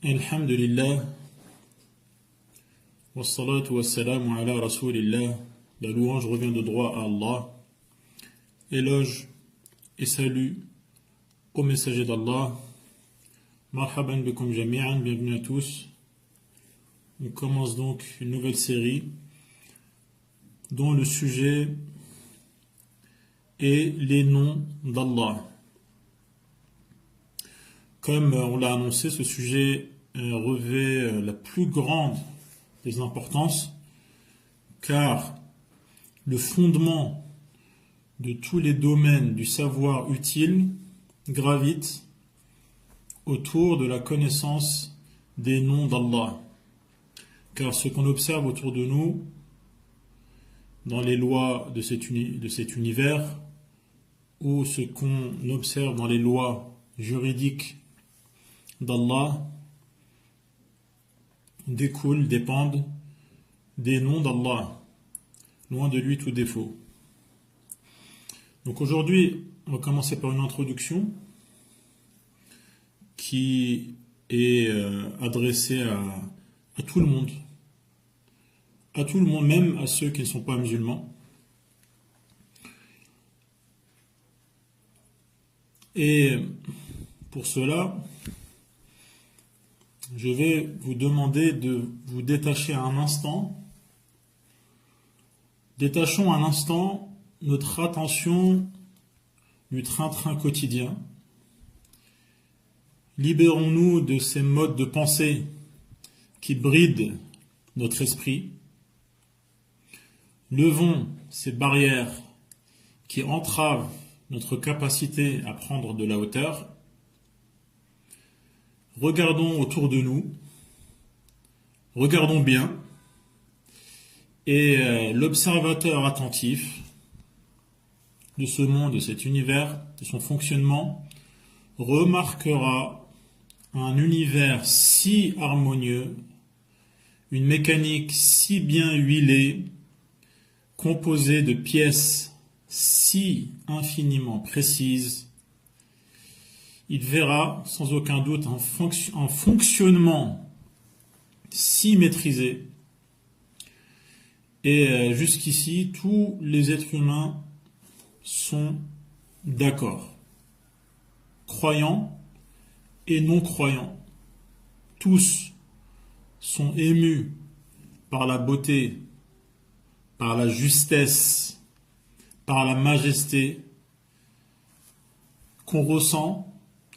Alhamdulillah, wassalatu wassalamu ala rasulillah. La louange revient de droit à Allah. Éloge et salut au messager d'Allah. Marhaban bikum jami'an, bienvenue à tous. On commence donc une nouvelle série dont le sujet est les noms d'Allah. Comme on l'a annoncé, ce sujet revêt la plus grande des importances, car le fondement de tous les domaines du savoir utile gravite autour de la connaissance des noms d'Allah. Car ce qu'on observe autour de nous, dans les lois de cet univers, ou ce qu'on observe dans les lois juridiques d'Allah, dépendent des noms d'Allah, loin de lui tout défaut. Donc aujourd'hui, on va commencer par une introduction qui est adressée à tout le monde. À tout le monde, même à ceux qui ne sont pas musulmans. Et pour cela, je vais vous demander de vous détacher un instant. Détachons un instant notre attention du train-train quotidien. Libérons-nous de ces modes de pensée qui brident notre esprit. Levons ces barrières qui entravent notre capacité à prendre de la hauteur. Regardons autour de nous, regardons bien, et l'observateur attentif de ce monde, de cet univers, de son fonctionnement, remarquera un univers si harmonieux, une mécanique si bien huilée, composée de pièces si infiniment précises. Il verra sans aucun doute un fonctionnement si maîtrisé. Et jusqu'ici, tous les êtres humains sont d'accord. Croyants et non croyants. Tous sont émus par la beauté, par la justesse, par la majesté qu'on ressent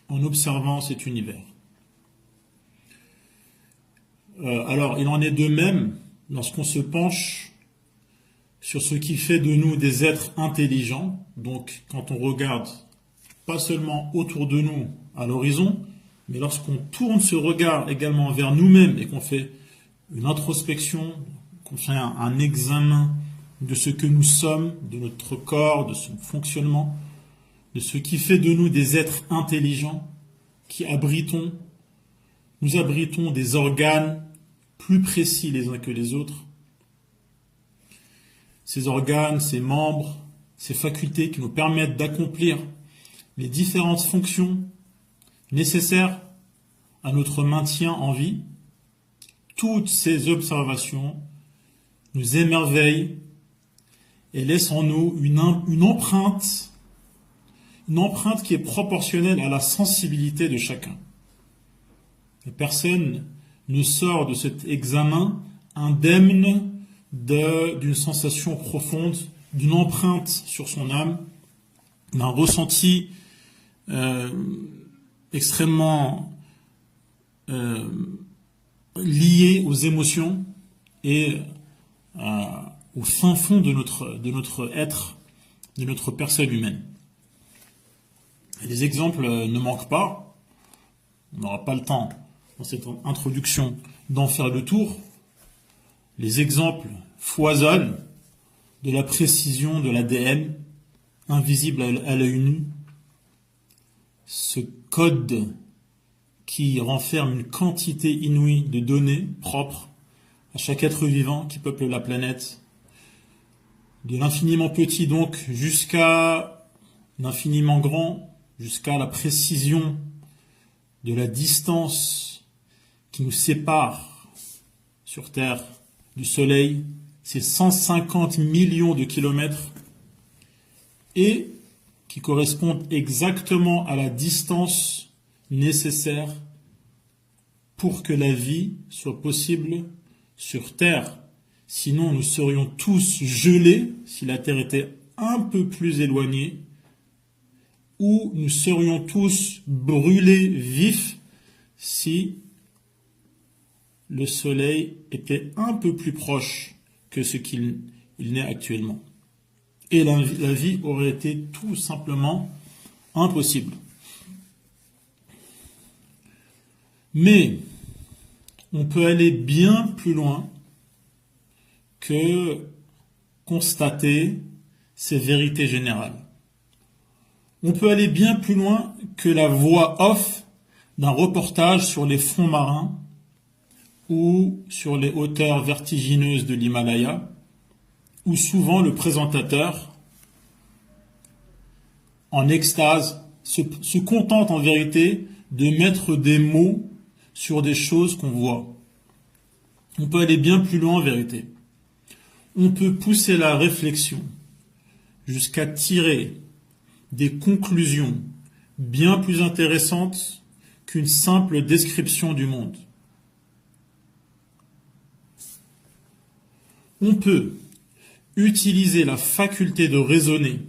en observant cet univers. Alors, il en est de même lorsqu'on se penche sur ce qui fait de nous des êtres intelligents. Donc, quand on regarde pas seulement autour de nous, à l'horizon, mais lorsqu'on tourne ce regard également vers nous-mêmes et qu'on fait une introspection, qu'on fait un examen de ce que nous sommes, de notre corps, de son fonctionnement, de ce qui fait de nous des êtres intelligents qui nous abritons des organes plus précis les uns que les autres. Ces organes, ces membres, ces facultés qui nous permettent d'accomplir les différentes fonctions nécessaires à notre maintien en vie. Toutes ces observations nous émerveillent et laissent en nous une empreinte qui est proportionnelle à la sensibilité de chacun. Et personne ne sort de cet examen indemne d'une sensation profonde, d'une empreinte sur son âme, d'un ressenti extrêmement lié aux émotions et au fin fond de notre être, de notre personne humaine. Et les exemples ne manquent pas. On n'aura pas le temps, dans cette introduction, d'en faire le tour. Les exemples foisonnent de la précision de l'ADN, invisible à l'œil nu. Ce code qui renferme une quantité inouïe de données propres à chaque être vivant qui peuple la planète. De l'infiniment petit donc jusqu'à l'infiniment grand, jusqu'à la précision de la distance qui nous sépare sur Terre du Soleil, c'est 150 millions de kilomètres et qui correspondent exactement à la distance nécessaire pour que la vie soit possible sur Terre. Sinon, nous serions tous gelés si la Terre était un peu plus éloignée, ou nous serions tous brûlés vifs si le Soleil était un peu plus proche que ce qu'il n'est actuellement. Et la vie aurait été tout simplement impossible. Mais on peut aller bien plus loin que constater ces vérités générales. On peut aller bien plus loin que la voix off d'un reportage sur les fonds marins ou sur les hauteurs vertigineuses de l'Himalaya, où souvent le présentateur, en extase, se contente en vérité de mettre des mots sur des choses qu'on voit. On peut aller bien plus loin en vérité. On peut pousser la réflexion jusqu'à tirer des conclusions bien plus intéressantes qu'une simple description du monde. On peut utiliser la faculté de raisonner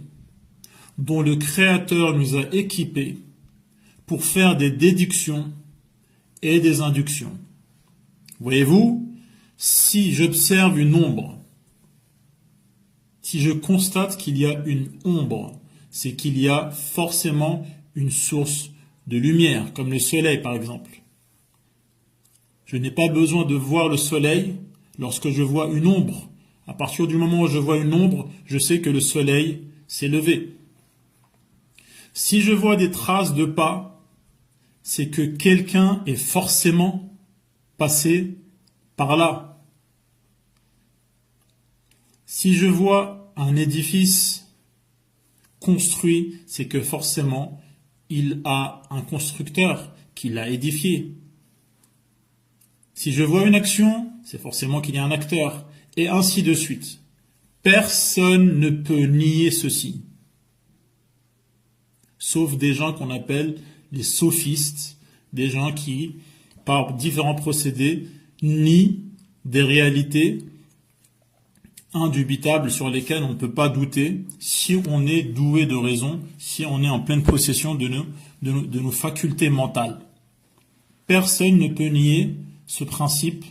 dont le Créateur nous a équipés pour faire des déductions et des inductions. Voyez-vous, si j'observe une ombre, si je constate qu'il y a une ombre, c'est qu'il y a forcément une source de lumière, comme le soleil par exemple. Je n'ai pas besoin de voir le soleil lorsque je vois une ombre. À partir du moment où je vois une ombre, je sais que le soleil s'est levé. Si je vois des traces de pas, c'est que quelqu'un est forcément passé par là. Si je vois un édifice construit, c'est que forcément il a un constructeur qui l'a édifié. Si je vois une action, c'est forcément qu'il y a un acteur, et ainsi de suite. Personne ne peut nier ceci, sauf des gens qu'on appelle les sophistes, des gens qui, par différents procédés, nient des réalités indubitables sur lesquelles on ne peut pas douter si on est doué de raison, si on est en pleine possession de nos facultés mentales. Personne ne peut nier ce principe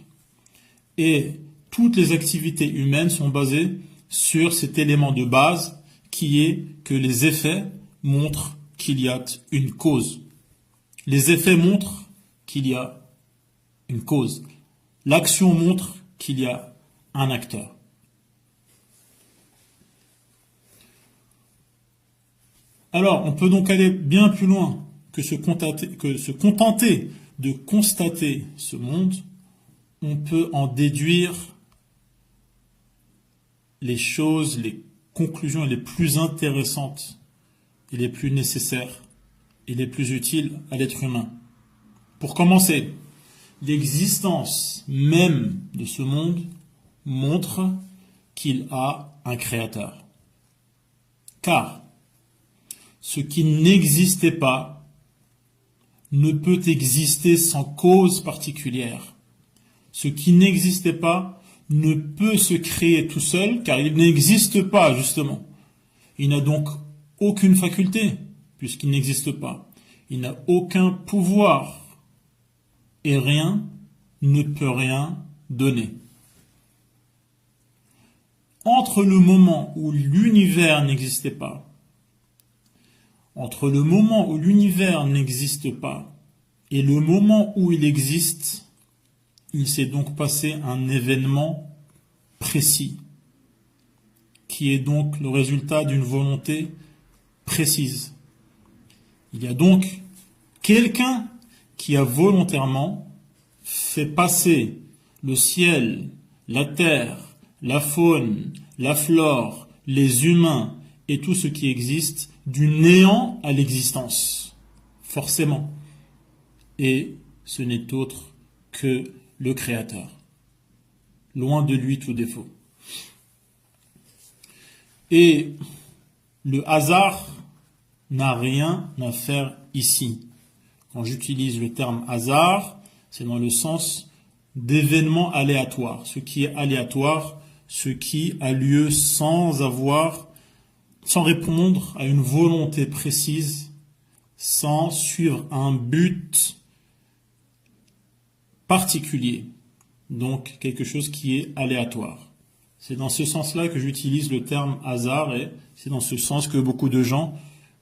et toutes les activités humaines sont basées sur cet élément de base qui est que les effets montrent qu'il y a une cause. Les effets montrent qu'il y a une cause. L'action montre qu'il y a un acteur. Alors, on peut donc aller bien plus loin que se contenter de constater ce monde. On peut en déduire les choses, les conclusions les plus intéressantes et les plus nécessaires et les plus utiles à l'être humain. Pour commencer, l'existence même de ce monde montre qu'il a un créateur. Car ce qui n'existait pas ne peut exister sans cause particulière. Ce qui n'existait pas ne peut se créer tout seul, car il n'existe pas, justement. Il n'a donc aucune faculté, puisqu'il n'existe pas. Il n'a aucun pouvoir, et rien ne peut rien donner. Entre le moment où l'univers n'existait pas, entre le moment où l'univers n'existe pas et le moment où il existe, il s'est donc passé un événement précis, qui est donc le résultat d'une volonté précise. Il y a donc quelqu'un qui a volontairement fait passer le ciel, la terre, la faune, la flore, les humains et tout ce qui existe du néant à l'existence, forcément. Et ce n'est autre que le Créateur. Loin de lui tout défaut. Et le hasard n'a rien à faire ici. Quand j'utilise le terme hasard, c'est dans le sens d'événements aléatoires. Ce qui est aléatoire, ce qui a lieu sans répondre à une volonté précise, sans suivre un but particulier. Donc, quelque chose qui est aléatoire. C'est dans ce sens-là que j'utilise le terme hasard et c'est dans ce sens que beaucoup de gens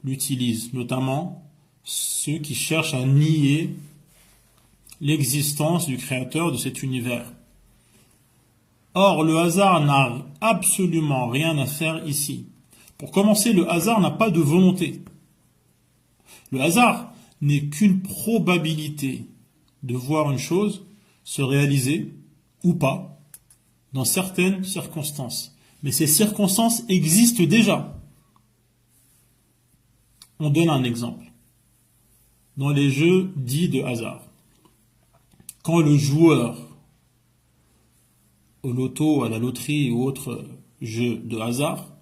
l'utilisent, notamment ceux qui cherchent à nier l'existence du créateur de cet univers. Or, le hasard n'a absolument rien à faire ici. Pour commencer, le hasard n'a pas de volonté. Le hasard n'est qu'une probabilité de voir une chose se réaliser ou pas dans certaines circonstances. Mais ces circonstances existent déjà. On donne un exemple. Dans les jeux dits de hasard, quand le joueur au loto, à la loterie ou autre jeu de hasard,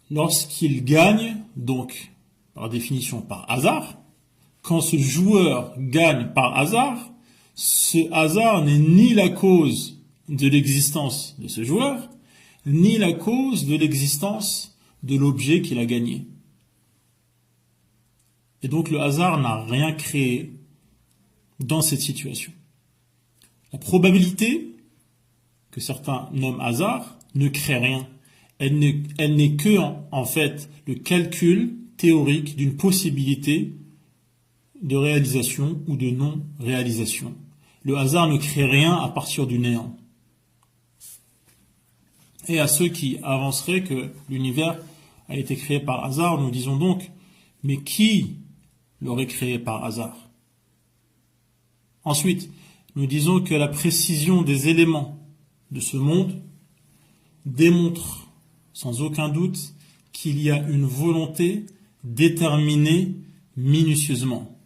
lorsqu'il gagne, donc par définition par hasard, quand ce joueur gagne par hasard, ce hasard n'est ni la cause de l'existence de ce joueur, ni la cause de l'existence de l'objet qu'il a gagné. Et donc le hasard n'a rien créé dans cette situation. La probabilité que certains nomment hasard ne crée rien. Elle n'est que, en fait, le calcul théorique d'une possibilité de réalisation ou de non-réalisation. Le hasard ne crée rien à partir du néant. Et à ceux qui avanceraient que l'univers a été créé par hasard, nous disons donc, mais qui l'aurait créé par hasard? Ensuite, nous disons que la précision des éléments de ce monde démontre sans aucun doute qu'il y a une volonté déterminée minutieusement.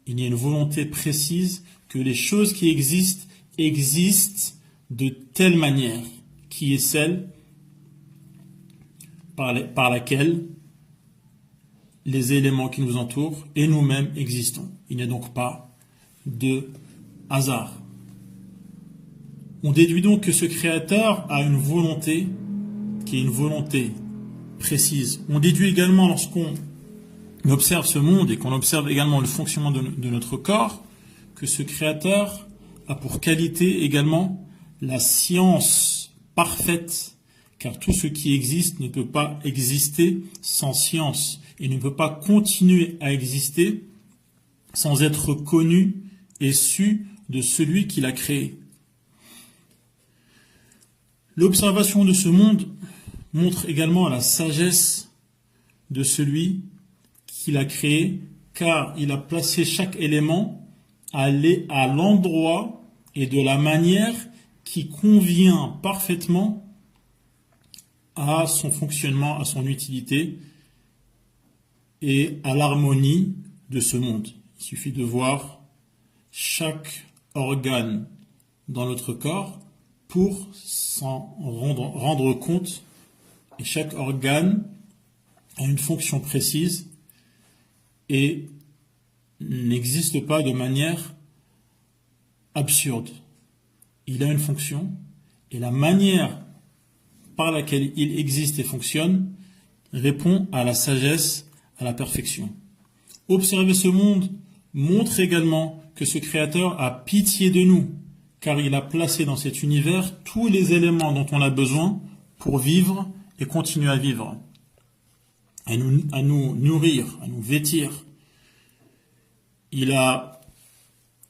Il y a une volonté précise que les choses qui existent de telle manière, qui est celle par laquelle les éléments qui nous entourent et nous-mêmes existons. Il n'y a donc pas de hasard. On déduit donc que ce créateur a une volonté qui est une volonté précise. On déduit également, lorsqu'on observe ce monde et qu'on observe également le fonctionnement de notre corps, que ce créateur a pour qualité également la science parfaite, car tout ce qui existe ne peut pas exister sans science et ne peut pas continuer à exister sans être connu et su de celui qui l'a créé. L'observation de ce monde montre également la sagesse de celui qui l'a créé, car il a placé chaque élément à l'endroit et de la manière qui convient parfaitement à son fonctionnement, à son utilité et à l'harmonie de ce monde. Il suffit de voir chaque organe dans notre corps pour s'en rendre compte. Et chaque organe a une fonction précise et n'existe pas de manière absurde. Il a une fonction et la manière par laquelle il existe et fonctionne répond à la sagesse, à la perfection. Observer ce monde montre également que ce Créateur a pitié de nous, car il a placé dans cet univers tous les éléments dont on a besoin pour vivre et continuer à vivre, à nous nourrir, à nous vêtir. Il a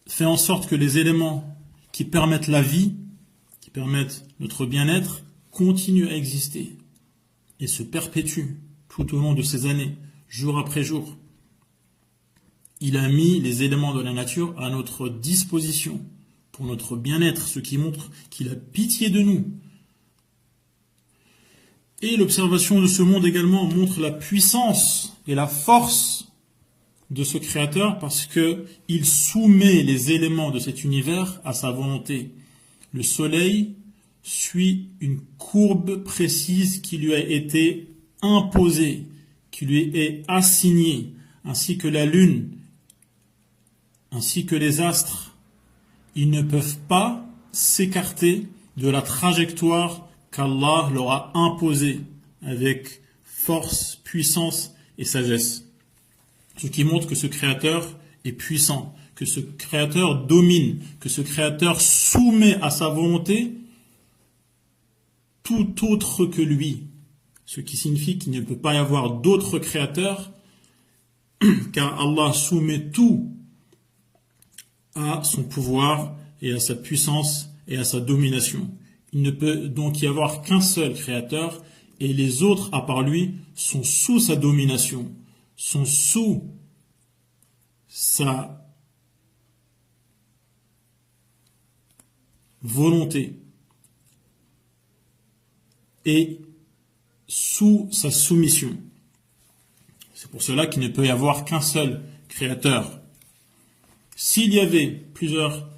fait en sorte que les éléments qui permettent la vie, qui permettent notre bien-être, continuent à exister et se perpétuent tout au long de ces années, jour après jour. Il a mis les éléments de la nature à notre disposition pour notre bien-être, ce qui montre qu'il a pitié de nous. Et l'observation de ce monde également montre la puissance et la force de ce créateur parce que il soumet les éléments de cet univers à sa volonté. Le soleil suit une courbe précise qui lui a été imposée, qui lui est assignée, ainsi que la lune, ainsi que les astres. Ils ne peuvent pas s'écarter de la trajectoire qu'Allah leur a imposée avec force, puissance et sagesse. Ce qui montre que ce créateur est puissant, que ce créateur domine, que ce créateur soumet à sa volonté tout autre que lui. Ce qui signifie qu'il ne peut pas y avoir d'autre créateur, car Allah soumet tout à son pouvoir et à sa puissance et à sa domination. Il ne peut donc y avoir qu'un seul créateur, et les autres, à part lui, sont sous sa domination, sont sous sa volonté et sous sa soumission. C'est pour cela qu'il ne peut y avoir qu'un seul créateur. S'il y avait plusieurs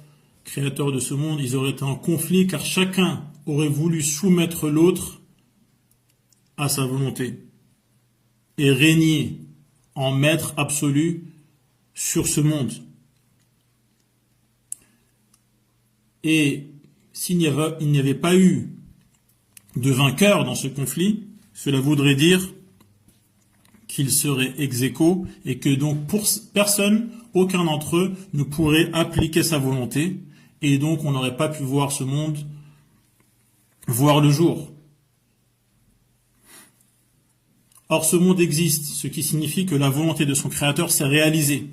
créateurs de ce monde, ils auraient été en conflit car chacun aurait voulu soumettre l'autre à sa volonté et régner en maître absolu sur ce monde. Et s'il n'y avait pas eu de vainqueur dans ce conflit, cela voudrait dire qu'il serait ex aequo et que donc pour personne, aucun d'entre eux ne pourrait appliquer sa volonté et donc on n'aurait pas pu voir ce monde voir le jour. Or ce monde existe, ce qui signifie que la volonté de son créateur s'est réalisée.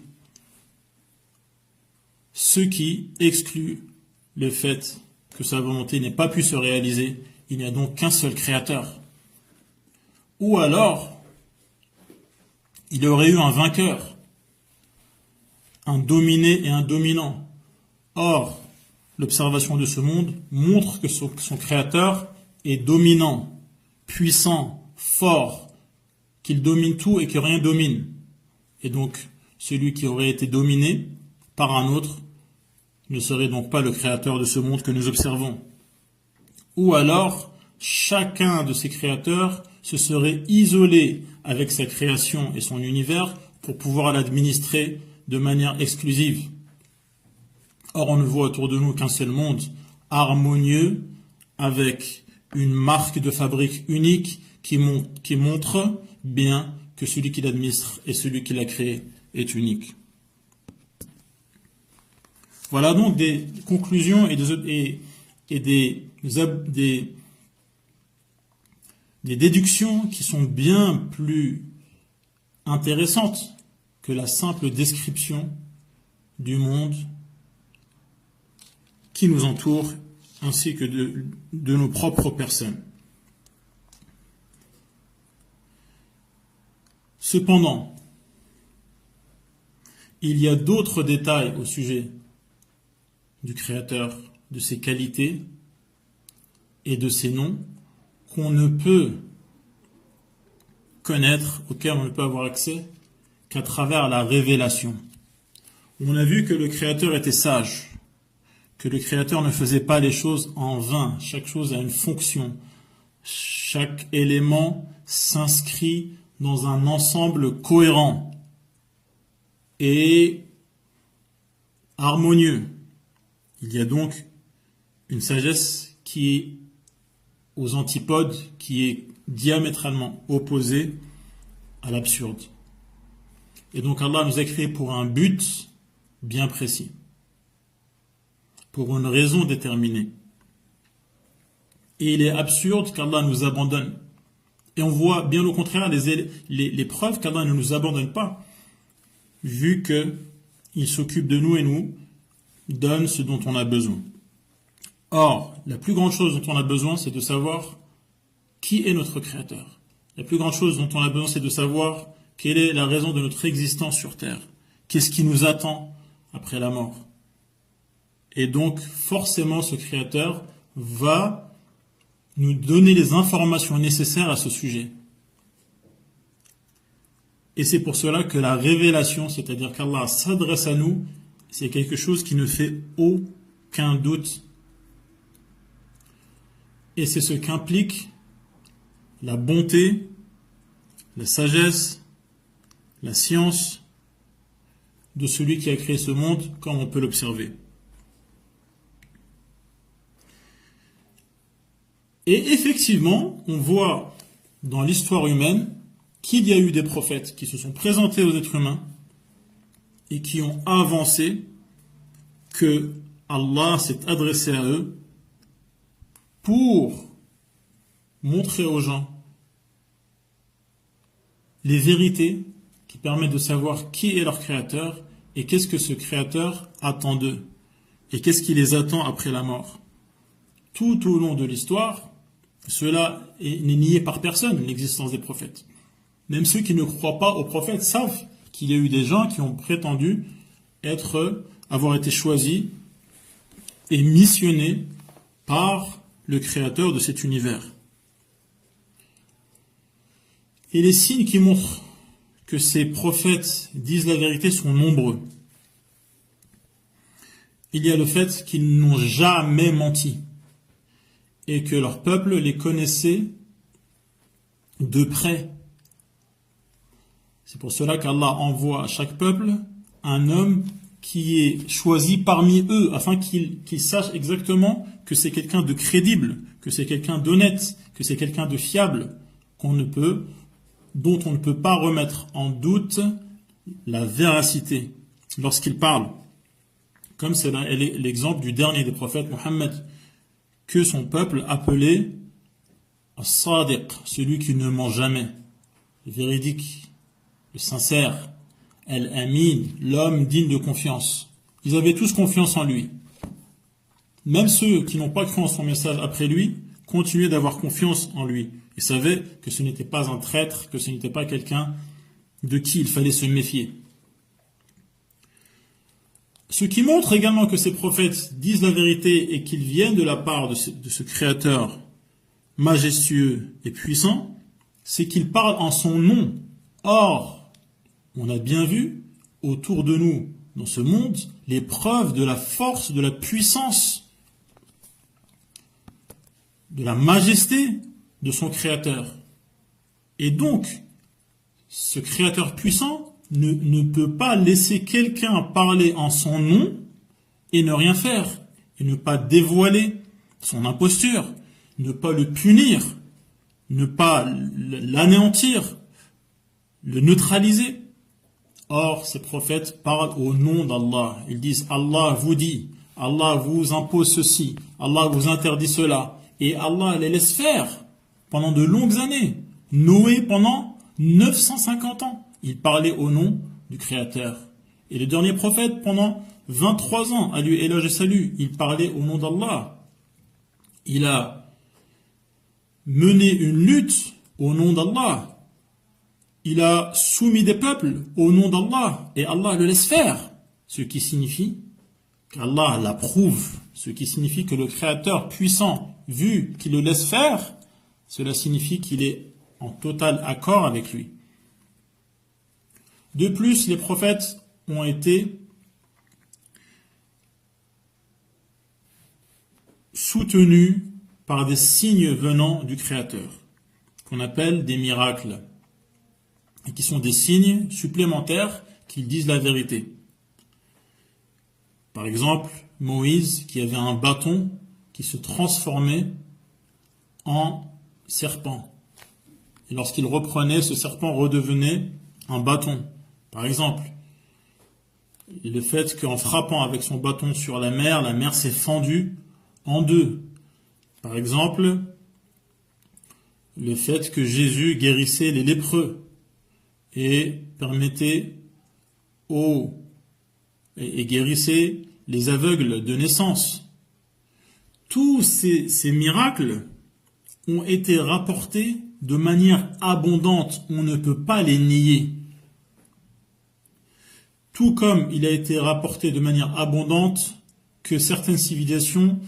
Ce qui exclut le fait que sa volonté n'ait pas pu se réaliser, il n'y a donc qu'un seul créateur. Ou alors, il y aurait eu un vainqueur, un dominé et un dominant. Or, l'observation de ce monde montre que son créateur est dominant, puissant, fort, qu'il domine tout et que rien domine. Et donc, celui qui aurait été dominé par un autre ne serait donc pas le créateur de ce monde que nous observons. Ou alors, chacun de ces créateurs se serait isolé avec sa création et son univers pour pouvoir l'administrer de manière exclusive. Or, on ne voit autour de nous qu'un seul monde harmonieux avec une marque de fabrique unique qui montre bien que celui qui l'administre et celui qui l'a créé est unique. Voilà donc des conclusions et des déductions qui sont bien plus intéressantes que la simple description du monde qui nous entoure ainsi que de nos propres personnes. Cependant, il y a d'autres détails au sujet du Créateur, de ses qualités et de ses noms qu'on ne peut connaître, auxquels on ne peut avoir accès qu'à travers la révélation. On a vu que le Créateur était sage, que le Créateur ne faisait pas les choses en vain. Chaque chose a une fonction. Chaque élément s'inscrit dans un ensemble cohérent et harmonieux. Il y a donc une sagesse qui est aux antipodes, qui est diamétralement opposée à l'absurde. Et donc Allah nous a créés pour un but bien précis, pour une raison déterminée. Et il est absurde qu'Allah nous abandonne. Et on voit bien au contraire les preuves qu'Allah ne nous abandonne pas, vu qu'il s'occupe de nous et nous donne ce dont on a besoin. Or, la plus grande chose dont on a besoin, c'est de savoir qui est notre Créateur. La plus grande chose dont on a besoin, c'est de savoir quelle est la raison de notre existence sur Terre. Qu'est-ce qui nous attend après la mort. Et donc, forcément, ce Créateur va nous donner les informations nécessaires à ce sujet. Et c'est pour cela que la révélation, c'est-à-dire qu'Allah s'adresse à nous, c'est quelque chose qui ne fait aucun doute. Et c'est ce qu'implique la bonté, la sagesse, la science de celui qui a créé ce monde, comme on peut l'observer. Et effectivement, on voit dans l'histoire humaine qu'il y a eu des prophètes qui se sont présentés aux êtres humains et qui ont avancé que Allah s'est adressé à eux pour montrer aux gens les vérités qui permettent de savoir qui est leur créateur et qu'est-ce que ce créateur attend d'eux et qu'est-ce qui les attend après la mort. Tout au long de l'histoire, cela n'est nié par personne, l'existence des prophètes. Même ceux qui ne croient pas aux prophètes savent qu'il y a eu des gens qui ont prétendu avoir été choisis et missionnés par le créateur de cet univers. Et les signes qui montrent que ces prophètes disent la vérité sont nombreux. Il y a le fait qu'ils n'ont jamais menti et que leur peuple les connaissait de près. C'est pour cela qu'Allah envoie à chaque peuple un homme qui est choisi parmi eux, afin qu'ils sachent exactement que c'est quelqu'un de crédible, que c'est quelqu'un d'honnête, que c'est quelqu'un de fiable, dont on ne peut pas remettre en doute la véracité lorsqu'il parle. Comme c'est l'exemple du dernier des prophètes, Mohammed, que son peuple appelait As-Sadiq, celui qui ne ment jamais, le véridique, le sincère, Al-Amin, l'homme digne de confiance. Ils avaient tous confiance en lui. Même ceux qui n'ont pas cru en son message après lui, continuaient d'avoir confiance en lui et savaient que ce n'était pas un traître, que ce n'était pas quelqu'un de qui il fallait se méfier. Ce qui montre également que ces prophètes disent la vérité et qu'ils viennent de la part de ce Créateur majestueux et puissant, c'est qu'ils parlent en son nom. Or, on a bien vu autour de nous, dans ce monde, les preuves de la force, de la puissance, de la majesté de son Créateur. Et donc, ce Créateur puissant ne peut pas laisser quelqu'un parler en son nom et ne rien faire, et ne pas dévoiler son imposture, ne pas le punir, ne pas l'anéantir, le neutraliser. Or, ces prophètes parlent au nom d'Allah. Ils disent « Allah vous dit, Allah vous impose ceci, Allah vous interdit cela. » Et Allah les laisse faire pendant de longues années. Noé pendant 950 ans. Il parlait au nom du Créateur. Et le dernier prophète pendant 23 ans, à lui éloge et salut, il parlait au nom d'Allah. Il a mené une lutte au nom d'Allah. Il a soumis des peuples au nom d'Allah et Allah le laisse faire, ce qui signifie qu'Allah l'approuve, ce qui signifie que le Créateur puissant, vu qu'il le laisse faire, cela signifie qu'il est en total accord avec lui. De plus, les prophètes ont été soutenus par des signes venant du Créateur, qu'on appelle des miracles, et qui sont des signes supplémentaires qui disent la vérité. Par exemple, Moïse, qui avait un bâton qui se transformait en serpent. Et lorsqu'il reprenait, ce serpent redevenait un bâton. Par exemple, le fait qu'en frappant avec son bâton sur la mer s'est fendue en deux. Par exemple, le fait que Jésus guérissait les lépreux et permettait et guérissait les aveugles de naissance. Tous ces miracles ont été rapportés de manière abondante. On ne peut pas les nier. Tout comme il a été rapporté de manière abondante que certaines civilisations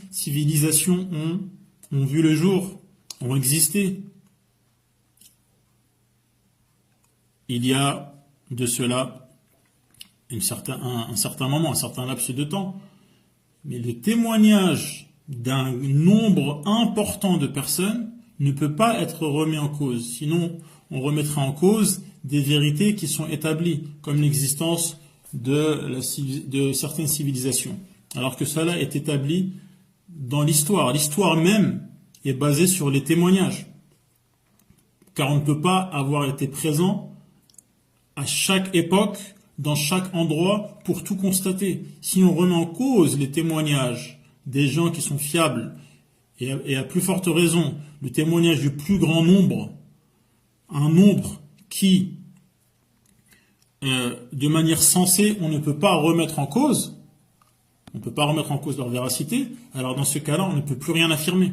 ont vu le jour, ont existé. Il y a de cela un certain moment, un certain laps de temps. Mais le témoignage d'un nombre important de personnes ne peut pas être remis en cause. Sinon, on remettrait en cause des vérités qui sont établies, comme l'existence de certaines civilisations. Alors que cela est établi dans l'histoire. L'histoire même est basée sur les témoignages. Car on ne peut pas avoir été présent à chaque époque, dans chaque endroit, pour tout constater. Si on remet en cause les témoignages des gens qui sont fiables, et à plus forte raison, le témoignage du plus grand nombre, un nombre qui, de manière sensée, on ne peut pas remettre en cause, leur véracité, alors dans ce cas-là, on ne peut plus rien affirmer.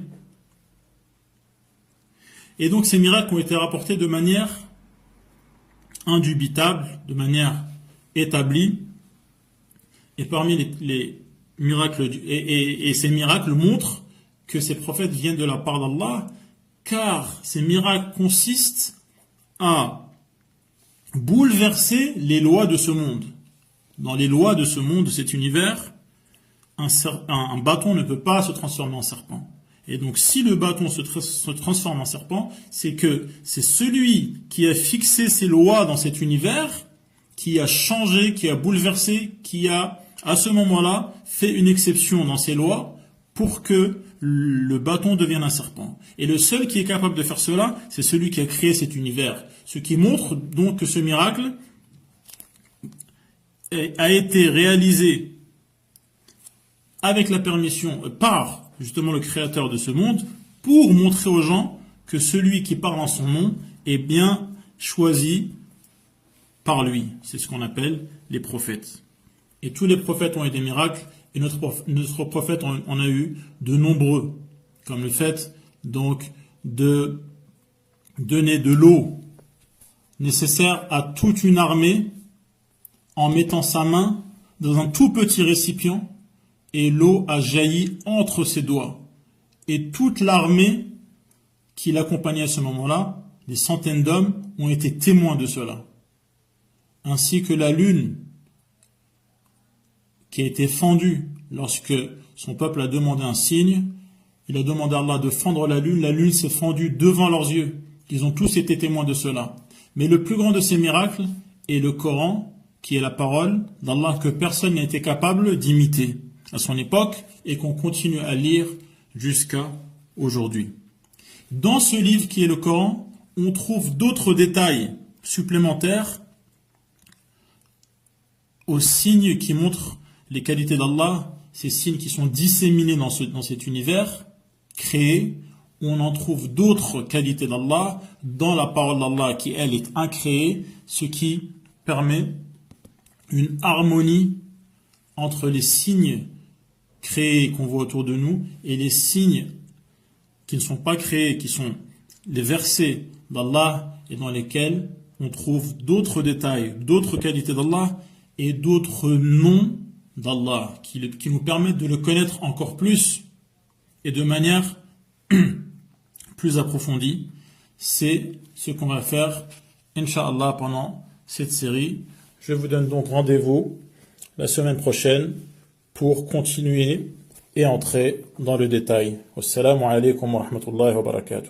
Et donc ces miracles ont été rapportés de manière indubitable, de manière établie, et parmi les miracles, et ces miracles montrent que ces prophètes viennent de la part d'Allah, car ces miracles consistent à bouleverser les lois de ce monde. Dans les lois de ce monde, de cet univers, un bâton ne peut pas se transformer en serpent. Et donc si le bâton se transforme en serpent, c'est que c'est celui qui a fixé ces lois dans cet univers, qui a changé, qui a bouleversé, qui a, à ce moment-là, fait une exception dans ces lois pour que le bâton devienne un serpent. Et le seul qui est capable de faire cela, c'est celui qui a créé cet univers. Ce qui montre donc que ce miracle a été réalisé avec la permission, par justement le créateur de ce monde, pour montrer aux gens que celui qui parle en son nom est bien choisi par lui. C'est ce qu'on appelle les prophètes. Et tous les prophètes ont eu des miracles, et notre prophète en a eu de nombreux, comme le fait donc de donner de l'eau nécessaire à toute une armée en mettant sa main dans un tout petit récipient, et l'eau a jailli entre ses doigts. Et toute l'armée qui l'accompagnait à ce moment-là, des centaines d'hommes, ont été témoins de cela. Ainsi que la lune, qui a été fendue lorsque son peuple a demandé un signe. Il a demandé à Allah de fendre la lune s'est fendue devant leurs yeux. Ils ont tous été témoins de cela. Mais le plus grand de ces miracles est le Coran, qui est la parole d'Allah que personne n'a été capable d'imiter à son époque et qu'on continue à lire jusqu'à aujourd'hui. Dans ce livre qui est le Coran, on trouve d'autres détails supplémentaires aux signes qui montrent les qualités d'Allah, ces signes qui sont disséminés dans cet univers créé. On en trouve d'autres qualités d'Allah dans la parole d'Allah qui, elle, est incréée, ce qui permet une harmonie entre les signes créés qu'on voit autour de nous et les signes qui ne sont pas créés, qui sont les versets d'Allah et dans lesquels on trouve d'autres détails, d'autres qualités d'Allah et d'autres noms d'Allah qui nous permettent de le connaître encore plus et de manière plus approfondie. C'est ce qu'on va faire, Inch'Allah, pendant cette série. Je vous donne donc rendez-vous la semaine prochaine pour continuer et entrer dans le détail. Wassalamu alaikum wa rahmatullahi wa barakatuh.